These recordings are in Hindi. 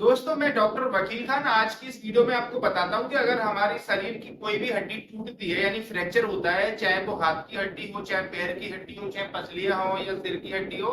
दोस्तों, मैं डॉक्टर वकील खान आज की इस वीडियो में आपको बताता हूँ कि अगर हमारे शरीर की कोई भी हड्डी टूटती है यानी फ्रैक्चर होता है, चाहे वो हाथ की हड्डी हो, चाहे पैर की हड्डी हो, चाहे पसलियां हो या सिर की हड्डी हो,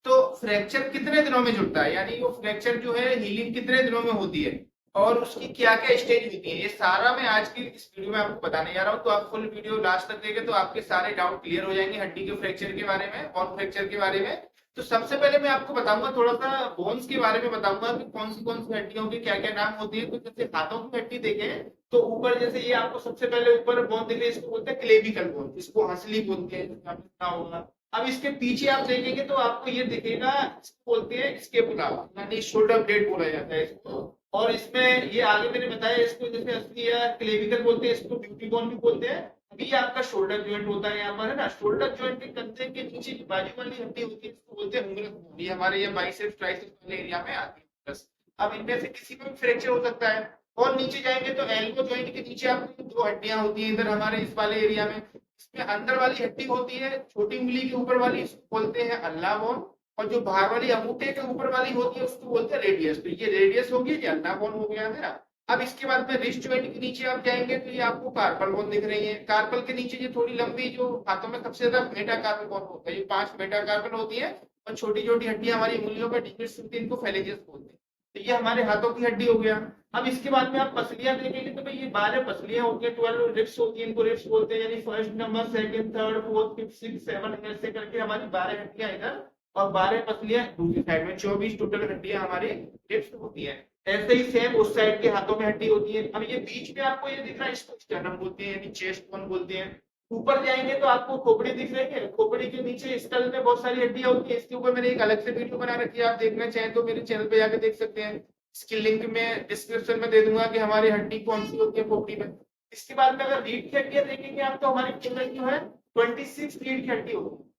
तो फ्रैक्चर कितने दिनों में जुड़ता है, यानी वो फ्रैक्चर जो है हीलिंग कितने दिनों में होती है और उसकी क्या क्या स्टेज होती है, ये सारा मैं आज की इस वीडियो में आपको बताने जा रहा हूँ। तो आप फुल वीडियो लास्ट तक देखें तो आपके सारे डाउट क्लियर हो जाएंगे हड्डी के फ्रैक्चर के बारे में, बोन फ्रैक्चर के बारे में। तो सबसे पहले मैं आपको बताऊंगा, थोड़ा सा बोन्स के बारे में बताऊंगा कि कौन सी हड्डियों के क्या क्या नाम होती है। तो जैसे हाथों की हड्डी देखें तो ऊपर जैसे ये आपको सबसे पहले ऊपर बोन दिख रही है, इसको बोलते हैं क्लेविकल बोन, इसको हंसली बोलते हैं, जैसे आपने सुना होगा। अब इसके पीछे आप देखेंगे तो आपको ये दिखेगा, इसको बोलते हैं स्केपुला, यानी शोल्डर ब्लेड बोला जाता है इसको। और इसमें ये आगे मैंने बताया, इसको जैसे असली या क्लेविकल बोलते हैं, इसको ब्यूटी बोन भी बोलते हैं। अभी ये आपका शोल्डर जॉइंट होता है यहाँ पर, है ना। शोल्डर जॉइंट के कंधे के नीचे की बाजू वाली हड्डी होती है, इसको बोलते हैं उंगली बोन। ये हमारे ये बाइसेप्स ट्राइसेप्स वाले एरिया में आती है बस। अब इनमें से किसी में भी फ्रैक्चर हो सकता है। और नीचे जाएंगे तो एल्बो जॉइंट के नीचे आपको दो हड्डियां होती हैं इधर हमारे इस वाले एरिया में। इसमें अंदर वाली हड्डी होती है छोटी उंगली के ऊपर वाली, इसको बोलते हैं अल्ना बोन। और जो बाहर वाली अंगूठे के ऊपर वाली होती है उसको बोलते हैं रेडियस। तो ये रेडियस होगी, ये अल्ना बोन हो गया, है ना। अब इसके बाद में रिस्ट जॉइंट के नीचे आप जाएंगे तो ये आपको कार्पल बोन दिख रही है। कार्पल के नीचे ये थोड़ी लंबी, जो हाथों में सबसे ज्यादा मेटा कार्पल बोन होता है, ये 5 मेटा कार्पल होती है। और छोटी छोटी हड्डियां हमारी उंगलियों पर डिजिट्स होती है, इनको फेलेजियस बोलते हैं। तो ये हमारे हाथों की हड्डी हो गया। अब इसके बाद में आप पसलियां देखेंगे तो भाई ये 12 पसलियां होती है, 12 रिब्स होती है, इनको रिब्स बोलते हैं। यानी first number, second, third, fourth, fifth, six, seven, ऐसे करके हमारी 12 हड्डियां इधर और 12 पसलियां दूसरी साइड में, 24 टोटल हड्डियां हमारी रिब्स होती है। ऐसे ही सेम उस साइड के हाथों में हड्डी होती है। अब ये बीच में आपको ये दिख रहा है, इसको स्टर्नम बोलते हैं, यानी चेस्ट बोन बोलते हैं। ऊपर जाएंगे तो आपको खोपड़ी दिख रही है, खोपड़ी के नीचे स्कल में बहुत सारी हड्डियां होती है। इसके ऊपर मैंने एक अलग से वीडियो बना रखी है, आप देखना चाहें तो मेरे चैनल पे जाकर देख सकते हैं। इसकी लिंक में डिस्क्रिप्शन में दे दूंगा कि हमारी हड्डी कौन सी होती है खोपड़ी में। इसके बाद में अगर रीढ़ की हड्डियां देखेंगे आप तो हमारी टोटल जो है 26 रीढ़ की हड्डी होती है।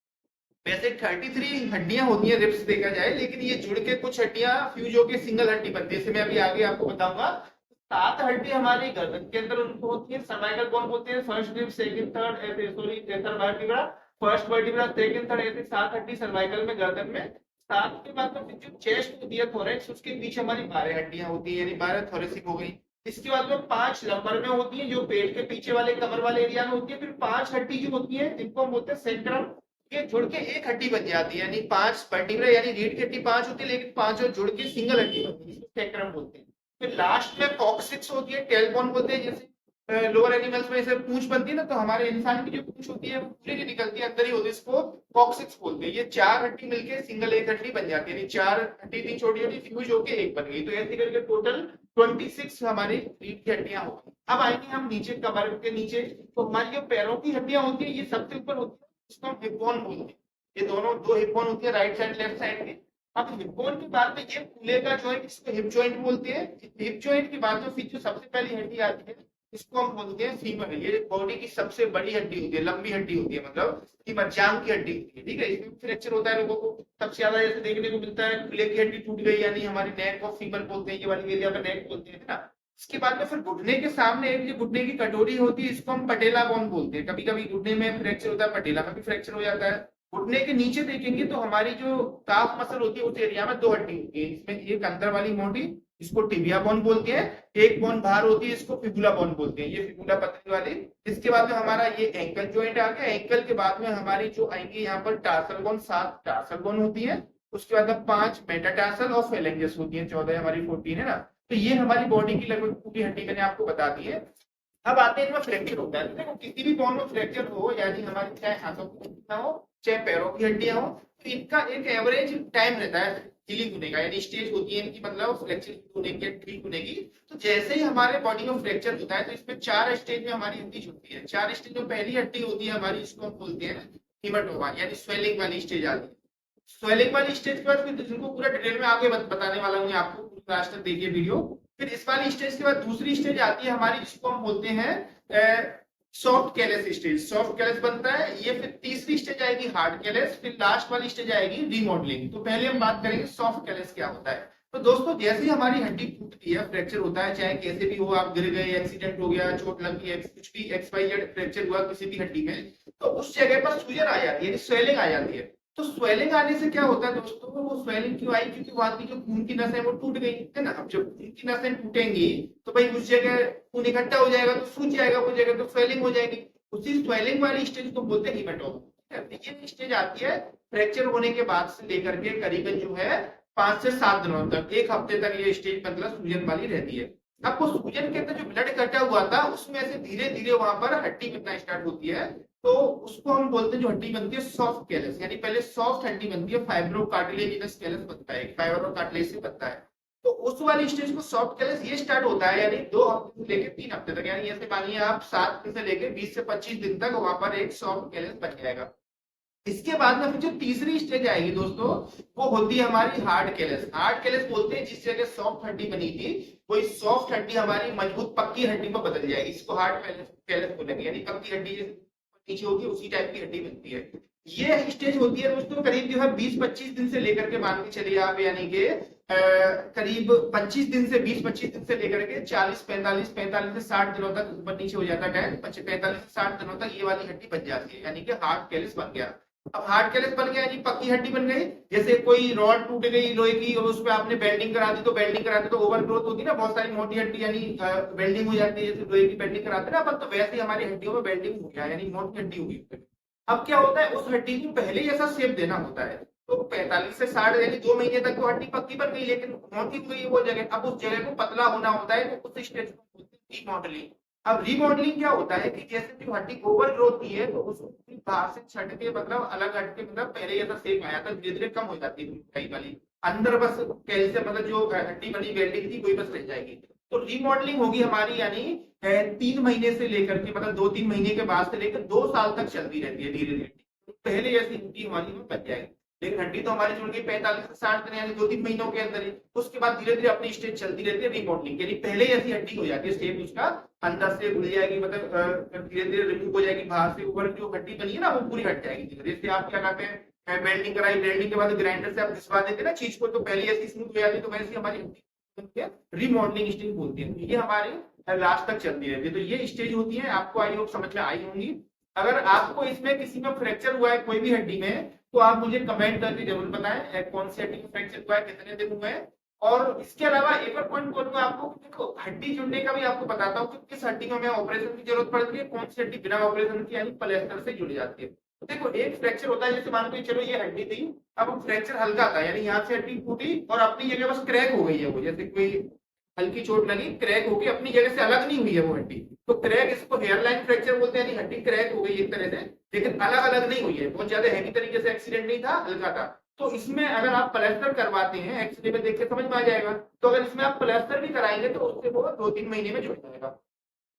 वैसे 33 हड्डियां होती हैं रिब्स देखा जाए, लेकिन ये जुड़ के कुछ हड्डियां फ्यूज होकर सिंगल हड्डी बनती है, जैसे मैं अभी आगे आपको बताऊंगा। 7 हड्डी हमारी गर्दन के अंदर उनको होती है, सर्वाइकल बोन बोलते हैं। फर्स्ट रिब, सेकंड, थर्ड, ऐसे sorry third vertebra, first vertebra, second, third, ऐसे 7 हड्डी सर्वाइकल में, गर्दन में। 7 के बाद में जो चेस्ट होती है, थोरेक्स, उसके पीछे हमारी 12 हड्डियां होती है, यानी 12 थोरेसिक हो गई। इसके बाद में 5 लंबर में होती है, जो पेट के पीछे वाले कमर वाले एरिया में होती है। फिर 5 हड्डी जो होती है जिनको हम बोलते हैं सेंट्रम, ये जुड़ के एक हड्डी बन जाती है, यानी 5 वर्टिब्रा, यानी रीढ़ की हड्डी 5 होती है, लेकिन 5 और जुड़ के सिंगल हड्डी बनती है, इसको सेक्रम बोलते हैं। फिर लास्ट में कॉक्सिक्स होती है, टेलबोन बोलते हैं। जैसे लोअर एनिमल्स में ऐसे पूंछ बनती है ना, तो हमारे इंसान की जो पूंछ होती है वो पूरी नहीं निकलती है, अंदर ही होती है, इसको कॉक्सिक्स बोलते हैं। ये 4 हड्डी मिलके सिंगल एक हड्डी बन जाती है, यानी 4 हड्डी इतनी छोटी छोटी फ्यूज होके एक बन गई। तो ऐसे करके टोटल 26 हमारी रीढ़ की हड्डियां हो गई। अब आएंगे हम नीचे, कमर के नीचे। तो हमारी जो पैरों की हड्डियां होती है ये सबसे ऊपर होती है, इसको हम हिप बोन बोलते हैं। ये दोनों दो हिप बोन होती है, राइट साइड लेफ्ट साइड की। अब हिप बोन के बाद में ये कूल्हे का जॉइंट, इसको हिप जॉइंट बोलते हैं। हिप जॉइंट के बाद में फिर जो सबसे पहली हड्डी आती है इसको हम बोलते हैं फीमर। ये बॉडी की सबसे बड़ी हड्डी होती है, लंबी हड्डी होती है, मतलब फीमर, जांग की हड्डी होती है, ठीक है। इसमें फ्रैक्चर होता है लोगों को सबसे ज्यादा जैसे देखने को मिलता है, कूल्हे की हड्डी टूट गई यानी हमारी नेक ऑफ फीमर बोलते हैं, ये वाली एरिया पे नेक बोलते हैं, है ना। इसके बाद में फिर घुटने के सामने एक जो घुटने की कटोरी होती है, इसको हम पटेला बोन बोलते हैं। कभी कभी घुटने में फ्रैक्चर होता है, पटेला में भी फ्रैक्चर हो जाता है। घुटने के नीचे देखेंगे तो हमारी जो काफ मसल होती है उस एरिया में 2 हड्डी होती है, इसमें एक अंदर वाली मोटी, इसको टिबिया बोन बोलते हैं। एक बोन बाहर होती है, इसको फिबुला बोन बोलते हैं, ये फिबुला पतली वाली। इसके बाद में हमारा ये एंकल जॉइंट आ गया। एंकल के बाद में हमारी जो आएंगी यहाँ पर टार्सल बोन, 7 टार्सल बोन होती है। उसके बाद में 5 मेटाटार्सल और फेलेंजेस होती है, 14 हमारी 14, है ना। तो ये हमारी बॉडी की लगभग पूरी हड्डी मैंने आपको बता दी है। अब आते हैं इनमें फ्रैक्चर होता है। तो देखो किसी भी बोन में फ्रैक्चर हो, यानी हमारी चाहे हाथों की हड्डियां हो चाहे पैरों की हड्डियां हो, तो इनका एक एवरेज टाइम रहता है हीलिंग होने का, यानी स्टेज होती है इनकी, मतलब फ्रैक्चर होने की, ठीक होने की। तो जैसे ही हमारे बॉडी में फ्रैक्चर होता है तो इसमें 4 स्टेज में हमारी हड्डी जुड़ती है। 4 स्टेज में पहली हड्डी होती है हमारी, इसको हम बोलते हैं हीमाटोमा, यानी स्वेलिंग वाली स्टेज आती है। स्वेलिंग वाली स्टेज के बाद फिर जिनको पूरा डिटेल में आगे बताने वाला हूँ आपको, लास्ट तक देखिए वीडियो। फिर इस वाली स्टेज के बाद दूसरी स्टेज आती है हमारी, जिसको हम बोलते हैं soft callus stage. Soft callus बनता है ये। फिर तीसरी स्टेज आएगी हार्ड कैलस। फिर लास्ट वाली स्टेज आएगी रीमॉडलिंग। तो पहले हम बात करेंगे सॉफ्ट कैलस क्या होता है। तो दोस्तों जैसे ही हमारी हड्डी टूटती है, फ्रैक्चर होता है, चाहे कैसे भी हो, आप गिर गए, एक्सीडेंट हो गया, चोट लग गई, कुछ भी XYZ फ्रैक्चर हुआ किसी भी हड्डी में, तो उस जगह पर सूजन आ जाती है, स्वेलिंग आ जाती है। तो स्वेलिंग आने से क्या होता है दोस्तों, वो स्वेलिंग क्यों आई, क्योंकि वहां की जो खून की नसें वो टूट गई है ना। अब जब खून की नसें टूटेंगी तो भाई उस जगह खून इकट्ठा हो जाएगा, तो सूज जाएगा वो जगह, तो स्वेलिंग हो जाएगी। उसी स्वेलिंग वाली स्टेज को बोलते हैं हीमेटोमा। ये स्टेज आती है फ्रैक्चर होने के बाद से लेकर के करीबन जो है 5 से 7 दिनों तक, एक हफ्ते तक ये स्टेज मतलब सूजन वाली रहती है। अब वो सूजन के अंदर जो ब्लड इकट्ठा हुआ था उसमें से धीरे धीरे वहां पर हड्डी बनना स्टार्ट होती है, तो उसको हम बोलते हैं, जो हड्डी बनती है सॉफ्ट कैलस, यानी पहले सॉफ्ट हड्डी बनती है, फाइब्रोकार्टिलेजिनस कैलस बनता है, फाइबर और कार्टिलेज से बनता है। तो उस वाली स्टेज को सॉफ्ट कैलस ये स्टार्ट होता है यानी 2 हफ्ते से लेकर 3 हफ्ते तक, यानी ऐसे मानिए आप 7 दिन से लेकर 20 से 25 दिन तक वहां पर एक सॉफ्ट कैलस बन जाएगा। इसके बाद में फिर जो तीसरी स्टेज आएगी दोस्तों, वो होती है हमारी हार्ड कैलस। हार्ड कैलस बोलते हैं जिस जगह सॉफ्ट हड्डी बनी थी, वही सॉफ्ट हड्डी हमारी मजबूत पक्की हड्डी में बदल जाएगी, इसको हार्ड कैलस बोलेंगे, यानी पक्की हड्डी नीचे होगी उसी टाइप की हड्डी बनती है। ये स्टेज होती है दोस्तों करीब जो है 20-25 दिन से लेकर के मान के चलिए आप, यानी कि करीब 25 दिन से 20-25 दिन से लेकर के 40-45 से 60 दिनों तक ऊपर नीचे हो जाता है। 45 से 60 दिनों तक ये वाली हड्डी बन जाती है, यानी कि हार्ड कैलस बन गया। अब हार्ड कैलस बन गया यानी पक्की हड्डी बन गई। जैसे कोई रॉड टूट गई लोहे की और उस पर आपने बेल्डिंग करा दी, तो बेल्डिंग कराते तो ओवर ग्रोथ होती है ना, बहुत सारी मोटी हड्डी यानी बेल्डिंग हो जाती है, जैसे लोहे की बेल्डिंग कराते हैं ना अपन, तो वैसे ही हमारी हड्डियों में बेल्डिंग हो गया यानी मोटी हड्डी होगी। अब क्या होता है, उस हड्डी को पहले ही ऐसा शेप देना होता है, तो 45 से 60 यानी 2 महीने तक तो हड्डी पक्की बन गई, लेकिन मोटी हो गई वो जगह। अब उस जगह को पतला होना होता है, तो उस स्टेज को बोलते हैं रीमॉडलिंग। अब रीमॉडलिंग क्या होता है कि जैसे जो हड्डी ओवर ग्रोथ की है, तो उसको बाहर से छट के मतलब अलग हट के, मतलब पहले ऐसा शेप आया था, धीरे धीरे कम हो जाती है मोटाई वाली, अंदर बस कैल्शियम मतलब जो हड्डी बनी वेल्डिंग थी वही बस रह जाएगी। तो रीमॉडलिंग होगी हमारी, यानी 3 महीने से लेकर के मतलब 2-3 महीने के बाद से लेकर 2 साल तक चलती रहती है धीरे धीरे। पहले ऐसी हड्डी हमारी में बच जाएगी, लेकिन हड्डी तो हमारी जुड़ गई 45 से 60 दिन यानी 2-3 महीनों के अंदर ही। उसके बाद धीरे धीरे अपनी स्टेज चलती रहती है रीमॉडलिंग, यानी पहले ऐसी हड्डी हो जाती है, स्टेज उसका अंदर से घुल जाएगी, मतलब धीरे धीरे रिमूव हो जाएगी, बाहर से ऊपर जो हड्डी बनी है ना वो पूरी हट जाएगी धीरे धीरे। जैसे आप क्या कहते हैं बेल्डिंग कराई, बेल्डिंग के बाद ग्राइंडर से आप घिसवा देते ना चीज को, तो पहले ऐसी स्मूथ हो जाती है, तो वैसे हमारी हड्डी रीमॉडलिंग स्टेज बोलती है। ये हमारे लास्ट तक चलती रहती है। तो ये स्टेज होती है, आपको आई होप समझ में आई होंगी। अगर आपको इसमें किसी में फ्रैक्चर हुआ है कोई भी हड्डी में, तो आप मुझे कमेंट करके जरूर बताएं कौन सी हड्डी में फ्रैक्चर हुआ है, कितने दिन हुए हैं। और इसके अलावा एक और पॉइंट बोलूंगा आपको, देखो हड्डी जुड़ने का भी आपको बताता हूँ कि किस हड्डी में हमें ऑपरेशन की जरूरत पड़ती है, कौन सी हड्डी बिना ऑपरेशन की यानी प्लास्टर से जुड़ जाती है। तो देखो एक फ्रैक्चर होता है, जैसे मान लो चलो ये हड्डी थी, अब फ्रैक्चर हल्का था, यानी यहाँ से हड्डी टूटी और अपनी जगह बस क्रैक हो गई है, वो जैसे कोई हल्की चोट लगी, क्रैक होगी, अपनी जगह से अलग नहीं हुई है वो हड्डी, तो क्रैक इसको हेयरलाइन फ्रैक्चर बोलते हैं, यानी हड्डी क्रैक हो गई एक तरह से, लेकिन अलग अलग नहीं हुई है, बहुत ज्यादा हैवी तरीके से एक्सीडेंट नहीं था, हल्का था। तो इसमें अगर आप प्लास्टर करवाते हैं, एक्सरे में देख के समझ में आ जाएगा, तो अगर इसमें आप प्लास्टर भी कराएंगे तो उससे वो 2-3 महीने में जुड़ जाएगा।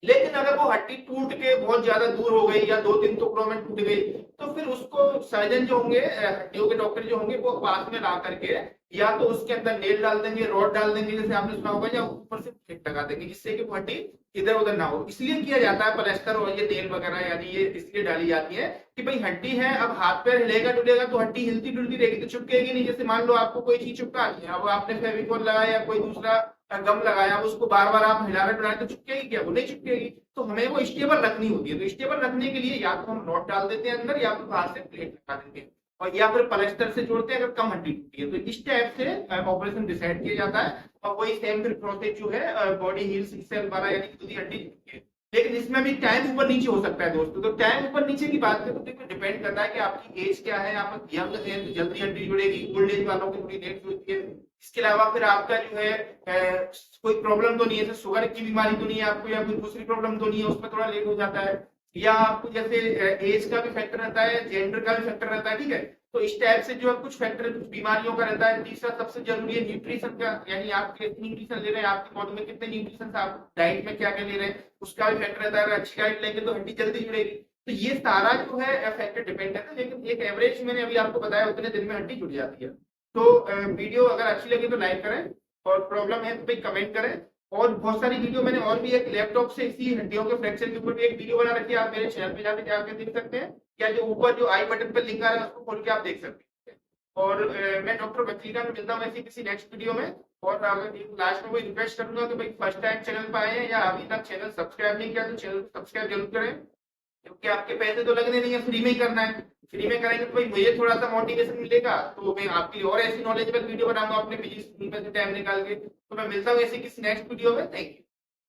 लेकिन अगर वो हड्डी टूट के बहुत ज्यादा दूर हो गई या 2-3 टुकड़ों में टूट गई, तो फिर उसको सर्जन जो होंगे, हड्डियों के डॉक्टर जो होंगे, वो पास में ला करके या तो उसके अंदर नेल डाल देंगे, रॉड डाल देंगे जैसे आपने सुना होगा, या ऊपर से प्लेट लगा देंगे, जिससे कि वो हड्डी इधर उधर ना हो। इसलिए किया जाता है प्लास्टर और ये तेल वगैरह, यानी ये इसलिए डाली जाती है कि भाई हड्डी है, अब हाथ पैर हिलेगा डुलेगा तो हड्डी हिलती डुलती रहेगी, तो चिपकेगी नहीं। जैसे मान लो आपको कोई चीज चिपका दी है, अब आपने फेविकोल लगाया या कोई दूसरा गम लगाया, उसको बार बार आप हिला रहे डुला, तो चिपकेगी क्या? वो नहीं चिपकेगी। तो हमें वो स्टेबल रखनी होती है, तो स्टेबल रखने के लिए या तो हम रॉड डाल देते हैं अंदर, या फिर बाहर से प्लेट लगा देते हैं, और या फिर प्लास्टर से जोड़ते हैं अगर कम हड्डी टूटी है। तो इस टाइप से ऑपरेशन डिसाइड किया जाता है, और वही सेम फिर प्रोसेस जो है बॉडी हील्स इससे दोबारा, यानी पूरी हड्डी टूटी है। लेकिन इसमें भी टाइम ऊपर नीचे हो सकता है दोस्तों। तो टाइम ऊपर नीचे की बात करें तो देखो डिपेंड करता है कि आपकी एज क्या है, आप यंग है तो जल्दी हड्डी जुड़ेगी, ओल्ड एज वालों की थोड़ी लेट जुड़ती है। इसके अलावा फिर आपका जो है कोई प्रॉब्लम तो नहीं है, जैसे शुगर की बीमारी तो नहीं है आपको, या कोई दूसरी प्रॉब्लम तो नहीं है, उसमें थोड़ा लेट हो जाता है। या आपको जैसे एज का भी फैक्टर रहता है, जेंडर का भी फैक्टर रहता है, ठीक है। तो इस टाइप से जो है कुछ फैक्टर कुछ बीमारियों का रहता है। तीसरा सबसे जरूरी है न्यूट्रिशन का, यानी आप कितनी न्यूट्रिशन ले रहे हैं, आपकी बॉडी में कितने न्यूट्रिशन, आप डाइट में क्या क्या ले रहे हैं, उसका भी फैक्टर रहता है। अगर अच्छी डाइट लेंगे तो हड्डी जल्दी जुड़ेगी। तो ये सारा जो है फैक्टर डिपेंड करता है, लेकिन एक एवरेज मैंने अभी आपको बताया उतने दिन में हड्डी जुड़ जाती है। तो वीडियो अगर अच्छी लगी तो लाइक करें, और प्रॉब्लम है तो भाई कमेंट करें। और बहुत सारी वीडियो मैंने और भी एक लैपटॉप से इसी हड्डियों के फ्रैक्चर के ऊपर भी एक वीडियो बना रखी है, आप मेरे चैनल पे जाके देख सकते हैं, या जो ऊपर जो आई बटन पर लिंक आ रहा है उसको खोल के आप देख सकते हैं। और मैं डॉक्टर वकीला में मिलता हूँ ऐसी किसी नेक्स्ट वीडियो में। और अगर लास्ट में कोई रिक्वेस्ट करूंगा कि भाई फर्स्ट टाइम चैनल पर आए हैं या अभी तक चैनल सब्सक्राइब नहीं किया तो चैनल सब्सक्राइब जरूर करें। क्योंकि आपके पैसे तो लगने नहीं है, फ्री में ही करना है। फ्री में करेंगे तो भाई मुझे थोड़ा सा मोटिवेशन मिलेगा, तो मैं आपके लिए और ऐसी नॉलेजेबल वीडियो बनाऊंगा अपने बिजी स्कूल में से टाइम निकाल के। तो मैं मिलता हूँ ऐसी किसी नेक्स्ट वीडियो में। Thank you.